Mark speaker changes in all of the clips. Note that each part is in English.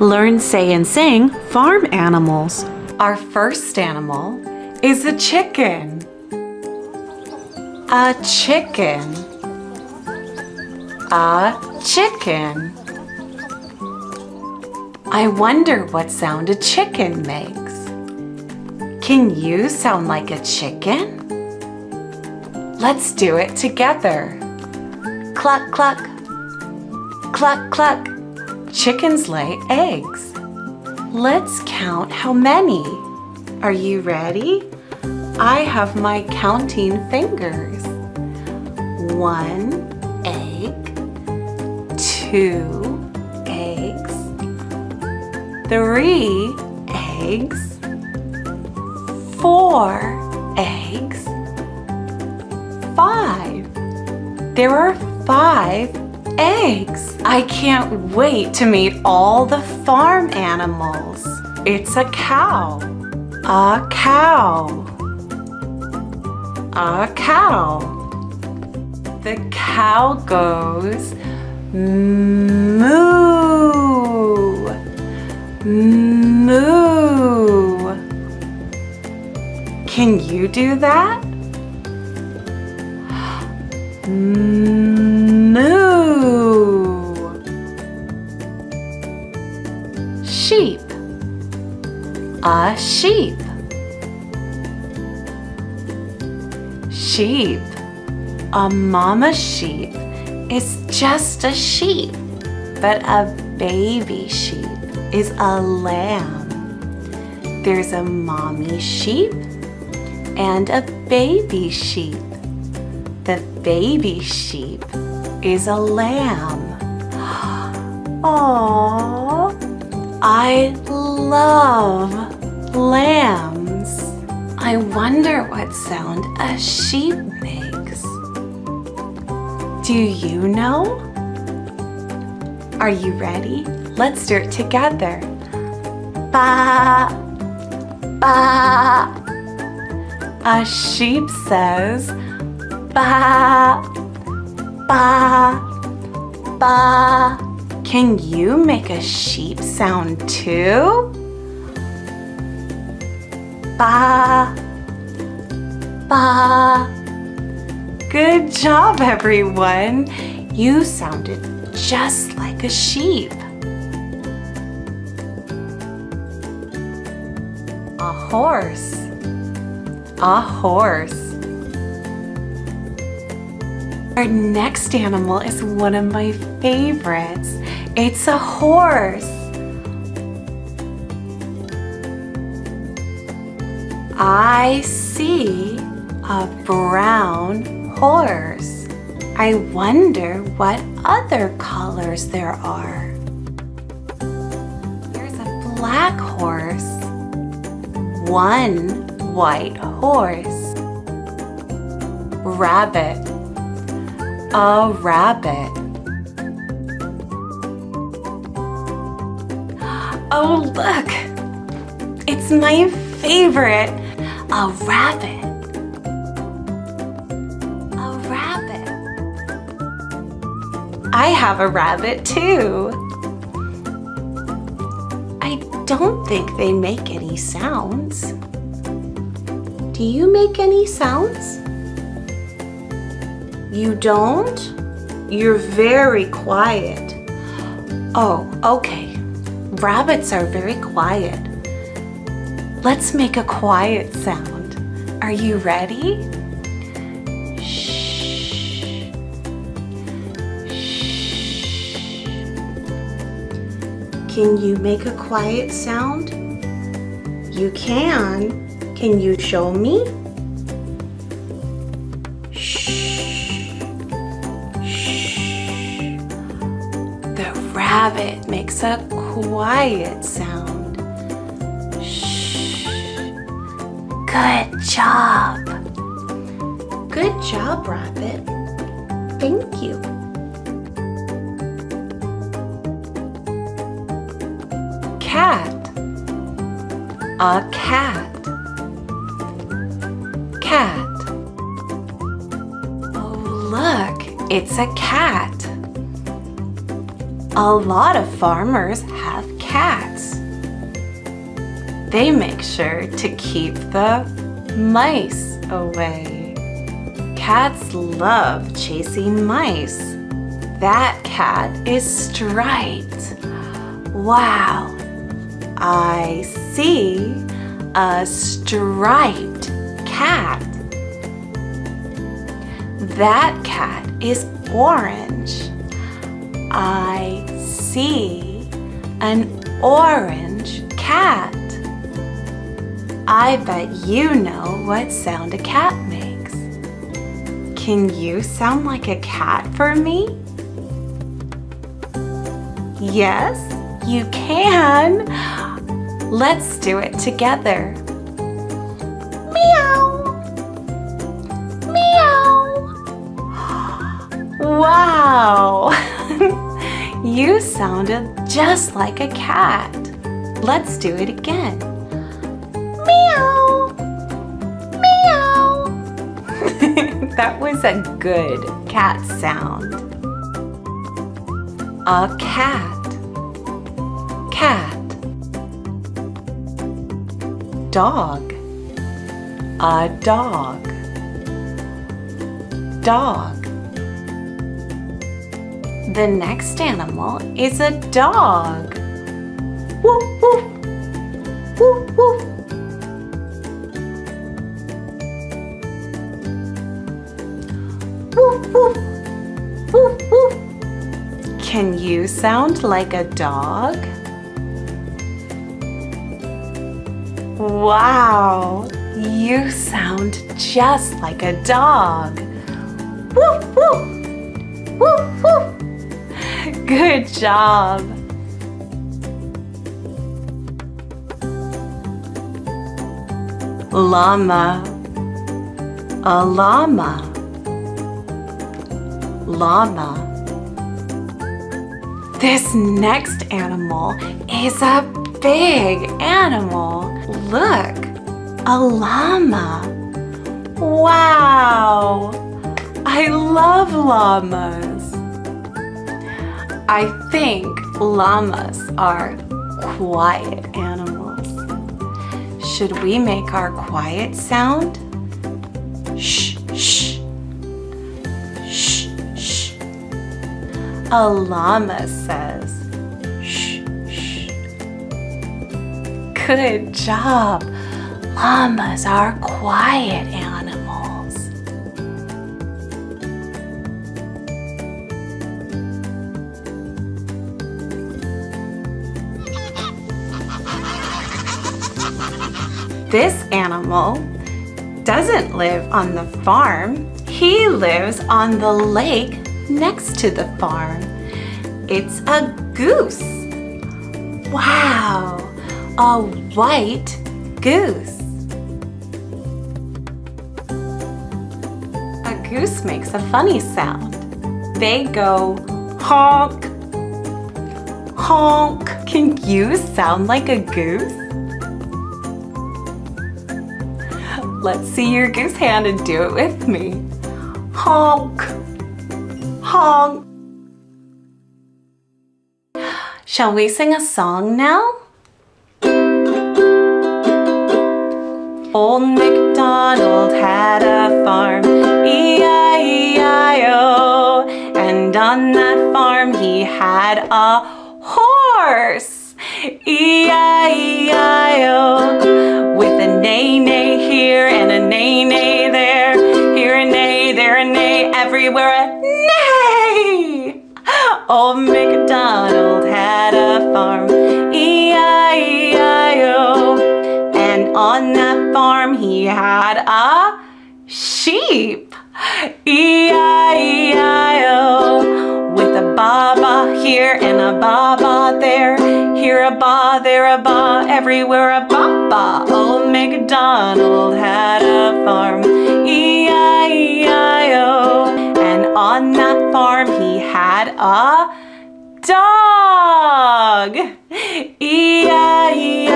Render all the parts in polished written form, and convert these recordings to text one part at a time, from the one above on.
Speaker 1: Learn, say, and sing farm animals. Our first animal is a chicken. A chicken. A chicken. I wonder what sound a chicken makes. Can you sound like a chicken? Let's do it together. Cluck, cluck. Cluck, cluck. Chickens lay eggs. Let's count how many. Are you ready? I have my counting fingers. 1 egg, 2 eggs, 3 eggs, 4 eggs, 5. There are 5 eggs. I can't wait to meet all the farm animals. It's a cow. A cow. A cow. The cow goes moo. Moo. Can you do that? Moo. Sheep. A sheep. Sheep. A mama sheep is just a sheep, but a baby sheep is a lamb. There's a mommy sheep and a baby sheep. The baby sheep is a lamb. Aww, I love lambs. I wonder what sound a sheep makes. Do you know? Are you ready? Let's do it together. Ba, ba. A sheep says ba, ba, ba. Can you make a sheep sound too? Ba, ba. Good job, everyone. You sounded just like a sheep. A horse. A horse. Our next animal is one of my favorites. It's a horse. I see a brown horse. I wonder what other colors there are. There's a black horse. One white horse. Rabbit. A rabbit. Oh, look! It's my favorite. A rabbit. A rabbit. I have a rabbit too. I don't think they make any sounds. Do you make any sounds? You don't? You're very quiet. Oh, okay. Rabbits are very quiet. Let's make a quiet sound. Are you ready? Shh. Shh. Can you make a quiet sound? You can. Can you show me? Rabbit makes a quiet sound. Shh. Good job. Good job, Rabbit. Thank you. Cat. A cat. Cat. Oh, look, it's a cat. A lot of farmers have cats. They make sure to keep the mice away. Cats love chasing mice. That cat is striped. Wow, I see a striped cat. That cat is orange. I see an orange cat. I bet you know what sound a cat makes. Can you sound like a cat for me? Yes, you can. Let's do it together. Meow. Meow. Wow. You sounded just like a cat. Let's do it again. Meow. Meow. That was a good cat sound. A cat. Cat. Dog. A dog. Dog. The next animal is a dog. Woof, woof. Woof, woof. Woof, woof. Woof, woof. Can you sound like a dog? Wow, you sound just like a dog. Woof, woof. Woof, woof. Good job. Llama. A llama. Llama. This next animal is a big animal. Look, a llama. Wow, I love llamas. I think llamas are quiet animals. Should we make our quiet sound? Shh, shh. Shh, shh. A llama says, shh, shh. Good job. Llamas are quiet animals. This animal doesn't live on the farm. He lives on the lake next to the farm. It's a goose. Wow, a white goose. A goose makes a funny sound. They go honk, honk. Can you sound like a goose? Let's see your goose hand and do it with me. Honk, honk. Shall we sing a song now? Old MacDonald had a farm, E-I-E-I-O. And on that farm he had a horse, E-I-E-I-O. With a neigh-neigh here and a neigh-neigh there, here a neigh, there a neigh, everywhere a neigh. Old MacDonald had a farm, E-I-E-I-O. And on that farm he had a sheep, E-I-E-I-O. With a ba-ba here and a ba-ba there, here a ba, there a ba, everywhere a ba-ba. Old MacDonald had a farm, E-I-E-I-O. And on that farm he had a dog, E-I-E-I-O.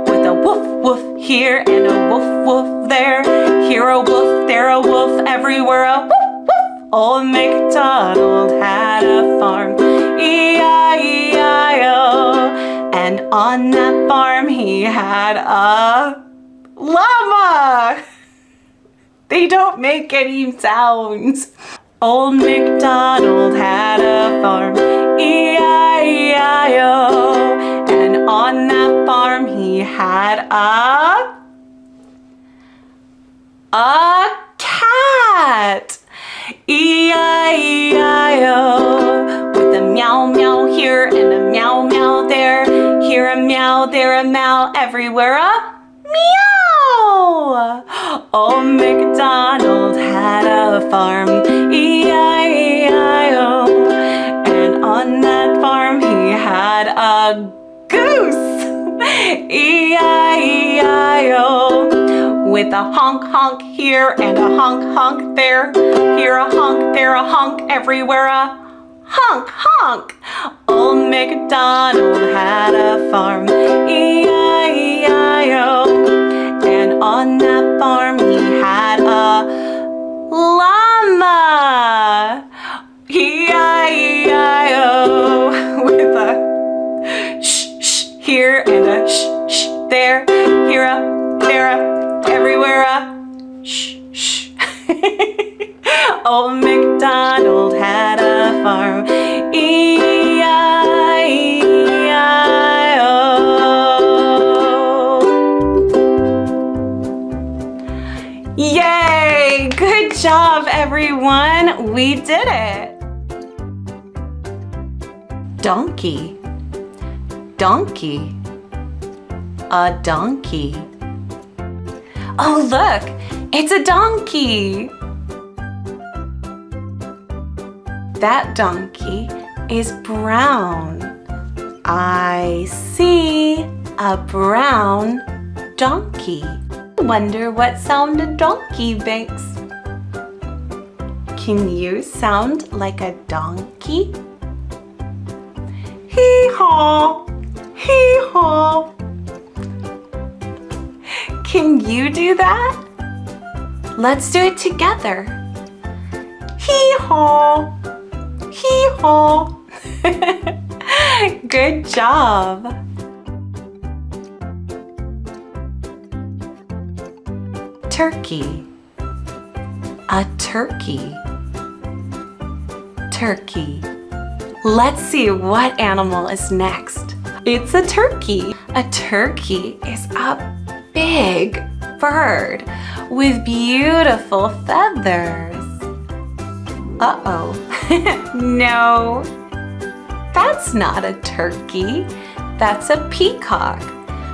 Speaker 1: With a woof woof here and a woof woof there, here a woof, there a woof, everywhere a woof woof. Old MacDonald had a farm, E-I-E-I-O. And on that farm he had a llama. They don't make any sounds. Old MacDonald had a farm, E-I-E-I-O. And on that farm he had a cat, E-I-E-I-O. With a meow meow here and a meow meow there, here a meow, there a meow, everywhere a meow. Old MacDonald had a farm, E-I-E-I-O. And on that farm he had a goose, E-I-E-I-O. With a honk honk here and a honk honk there, here a honk, there a honk, everywhere a honk honk. Old MacDonald had a farm, E-I-E-I-O. And on that farm he had a llama, E-I-E-I-O. With a shh shh here and a shh shh there, here a, there a, everywhere a shh shh. Old MacDonald had a farm, E-I-E-I-O. Yay! Good job, everyone! We did it! Donkey, donkey, a donkey. Oh, look, it's a donkey. That donkey is brown. I see a brown donkey. I wonder what sound a donkey makes. Can you sound like a donkey? Hee-haw, hee-haw. Can you do that? Let's do it together. Hee-haw, hee-haw. Good job. Turkey, a turkey, turkey. Let's see what animal is next. It's a turkey. A turkey is a big bird with beautiful feathers. Uh-oh. No, that's not a turkey. That's a peacock.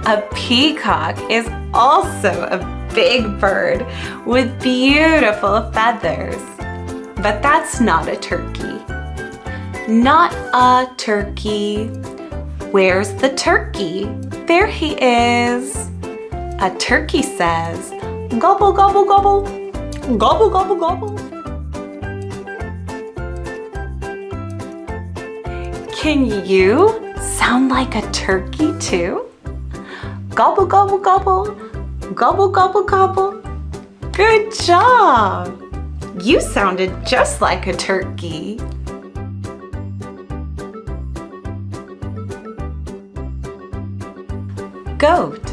Speaker 1: A peacock is also a big bird with beautiful feathers. But that's not a turkey. Not a turkey. Where's the turkey? There he is. A turkey says, gobble, gobble, gobble, gobble, gobble, gobble. Can you sound like a turkey too? Gobble, gobble, gobble, gobble, gobble, gobble. Good job. You sounded just like a turkey. Goat,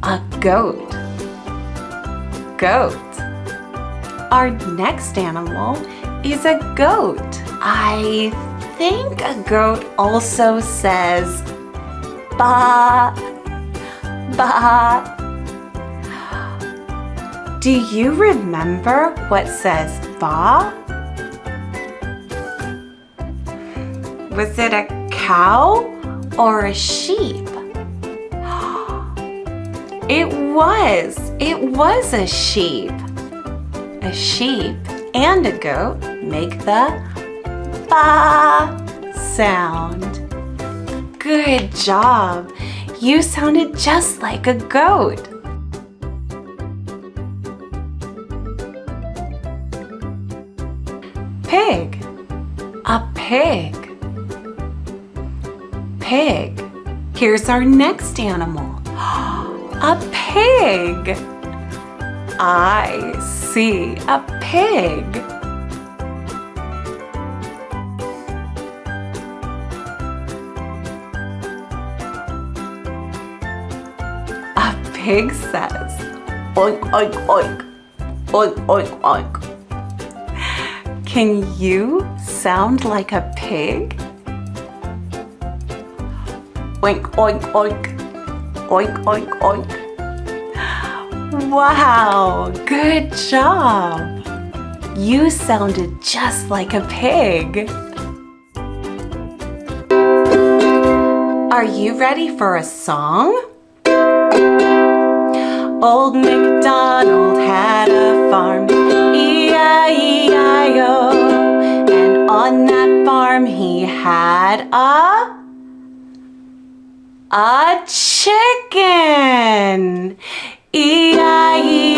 Speaker 1: a goat, goat. Our next animal is a goat. I think a goat also says ba, ba. Do you remember what says ba? Was it a cow or a sheep? It was a sheep. A sheep and a goat make the ba sound. Good job. You sounded just like a goat. Pig, a pig. Pig. Here's our next animal. A pig. I see a pig. pig says, oink, oink, oink, oink, oink, oink. Can you sound like a pig? Oink, oink, oink, oink, oink, oink. Wow, good job. You sounded just like a pig. Are you ready for a song? Old MacDonald had a farm, E-I-E-I-O. And on that farm he had a chicken, E-I-E-I-O.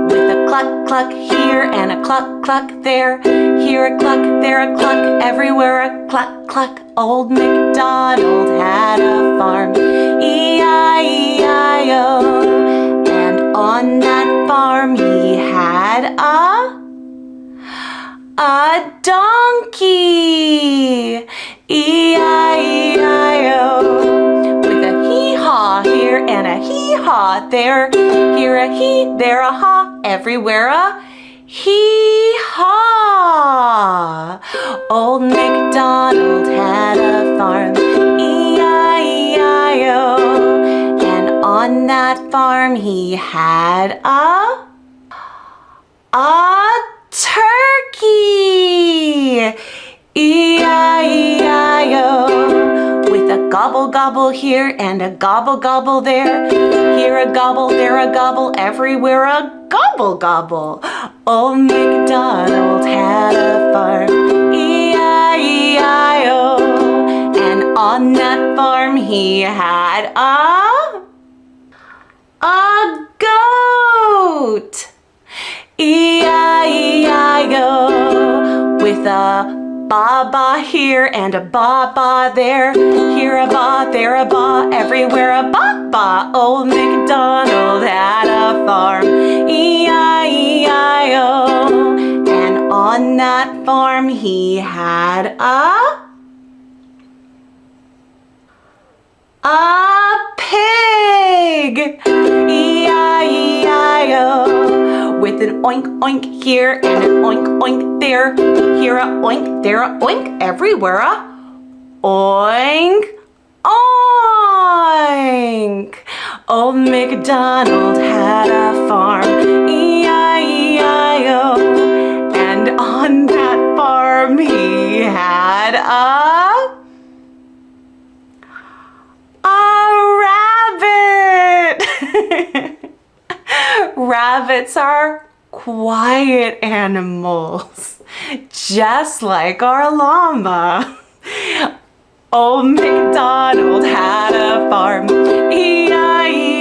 Speaker 1: With a cluck cluck here and a cluck cluck there, here a cluck, there a cluck, everywhere a cluck cluck. Old MacDonald had a farm, E-I-E-I-O. And on that farm he had a donkey, E-I-E-I-O. With a hee-haw here and a hee-haw there, here a hee, there a haw, everywhere a hee-haw. Old MacDonald had a farm, E-I-E-I-O. And on that farm he had a turkey, E-I-E-I-O. With a gobble gobble here and a gobble gobble there, here a gobble, there a gobble, everywhere a gobble gobble. Old MacDonald had a farm, E-I-E-I-O. And on that farm he had a goat, E-I-E-I-O. With a ba-ba here and a ba-ba there, here a ba, there a ba, everywhere a ba-ba. Old MacDonald had a farm, E-I-E-I-O. And on that farm he had a pig, E-I-E-I-O. With an oink oink here and an oink oink there, here a oink, there a oink, everywhere a oink oink. Old MacDonald had a farm, E-I-E-I-O. And on that farm he had a rabbit. Rabbits are quiet animals, just like our llama. Old MacDonald had a farm, E-I-E-I-O.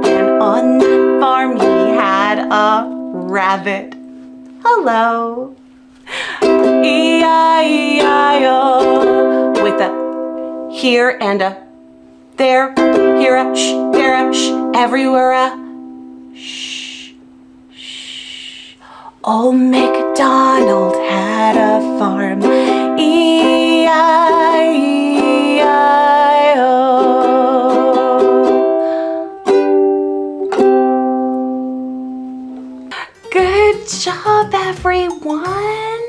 Speaker 1: And on that farm he had a rabbit. Hello. E-I-E-I-O. With a here and a there, here a shh, there a shh, everywhere a shh, shh. Old MacDonald had a farm, E-I-E-I-O. Good job, everyone.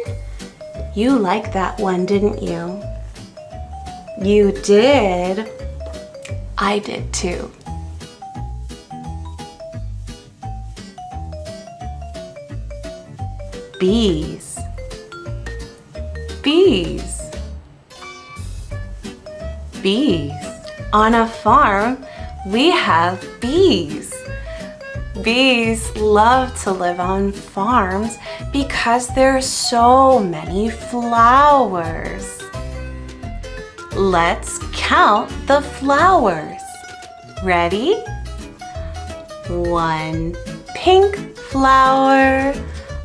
Speaker 1: You liked that one, didn't you? You did. I did too. Bees. Bees. Bees. On a farm, we have bees. Bees love to live on farms because there's so many flowers. Let's count the flowers. Ready? 1 pink flower.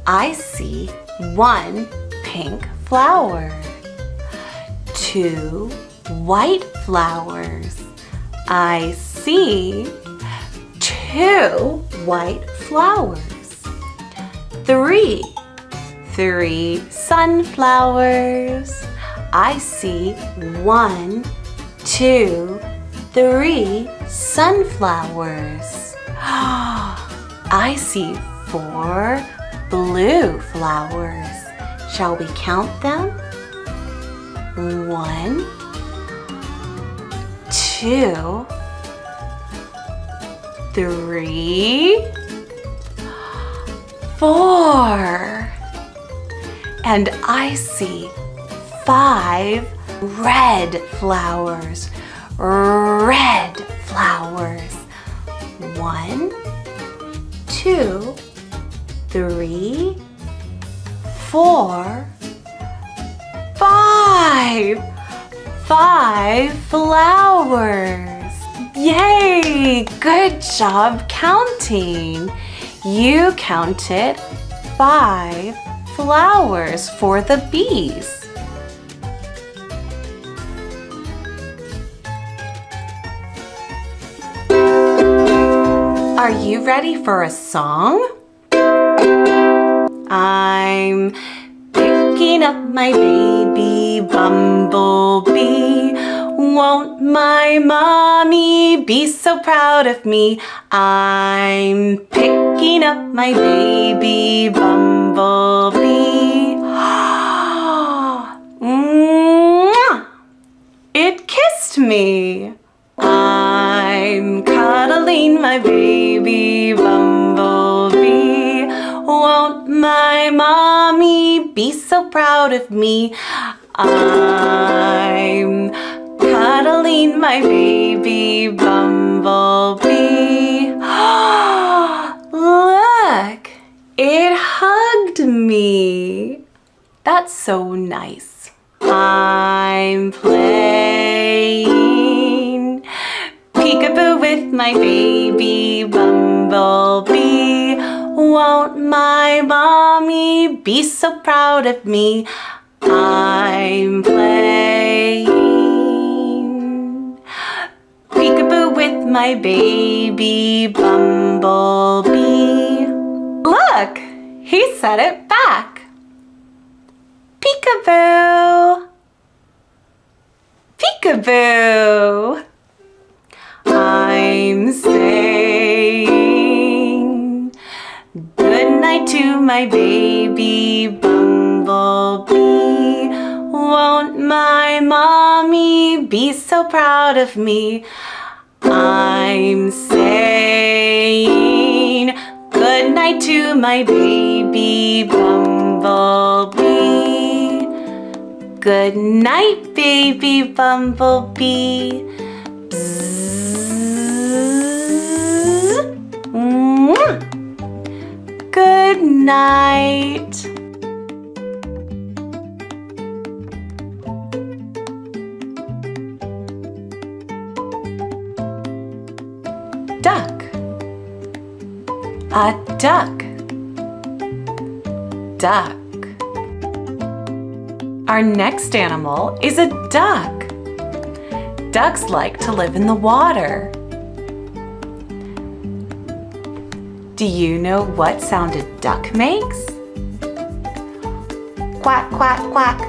Speaker 1: I see 1 pink flower. 2 white flowers. I see 2 white flowers. 3 sunflowers. I see 1, 2, 3 sunflowers. I see 4 blue flowers. Shall we count them? 1, 2, 3, 4. And I see 5 red flowers. Red flowers. 1, 2, 3, 4, 5. 5 flowers. Yay! Good job counting. You counted 5 flowers for the bees. Are you ready for a song? I'm picking up my baby Bumblebee. Won't my mommy be so proud of me? I'm picking up my baby Bumblebee. Mwah! It kissed me. I'm cuddling my baby Bumblebee. Won't my mommy be so proud of me? I'm cuddling my baby Bumblebee. Look, it hugged me. That's so nice. I'm playing peekaboo with my baby Bumblebee. Won't my mommy be so proud of me? I'm playing peekaboo with my baby Bumblebee. Look, he said it back. Peekaboo. Peekaboo. I'm saying good night to my baby Bumblebee. Won't my mommy be so proud of me? I'm saying good night to my baby Bumblebee. Good night, baby Bumblebee. Good night. Duck. A duck. Duck. Our next animal is a duck. Ducks like to live in the water. Do you know what sound a duck makes? Quack, quack, quack.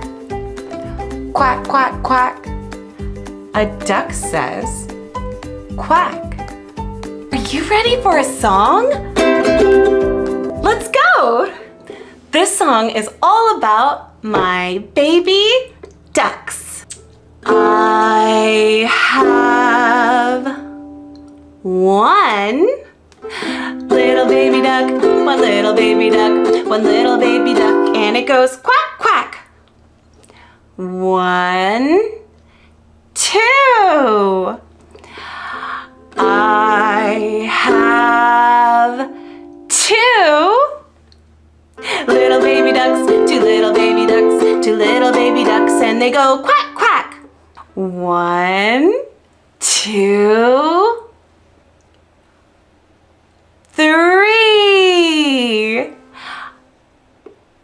Speaker 1: Quack, quack, quack. A duck says, quack. Are you ready for a song? Let's go! This song is all about my baby ducks. I have one little baby duck, one little baby duck, one little baby duck, and it goes quack, quack. 1, 2. I have 2 little baby ducks, 2 little baby ducks, 2 little baby ducks, and they go quack, quack. 1, 2, 3.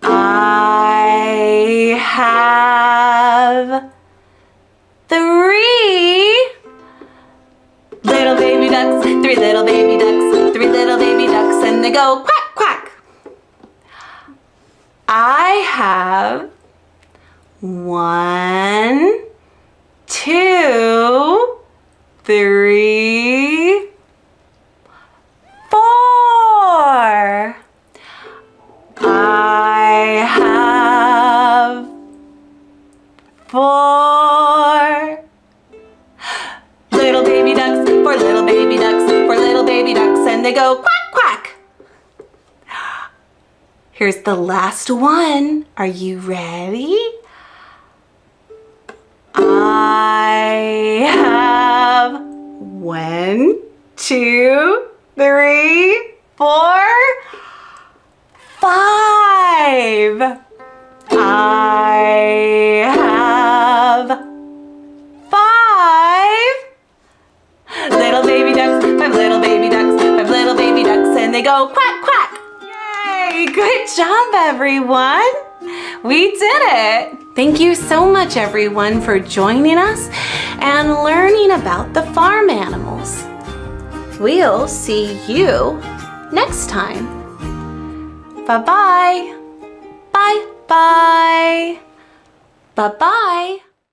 Speaker 1: I have 3 little baby ducks, 3 little baby ducks, 3 little baby ducks, and they go quack, quack. I have 1, 2, 3, 4. I have 4 little baby ducks, 4 little baby ducks, 4 little baby ducks, and they go quack, quack. Here's the last one. Are you ready? I have 1, 2, 3, 4, 5. I have 5 little baby ducks, 5 little baby ducks, 5 little baby ducks, and they go quack, quack. Yay! Good job, everyone. We did it. Thank you so much, everyone, for joining us and learning about the farm animals. We'll see you next time. Bye-bye. Bye-bye. Bye-bye.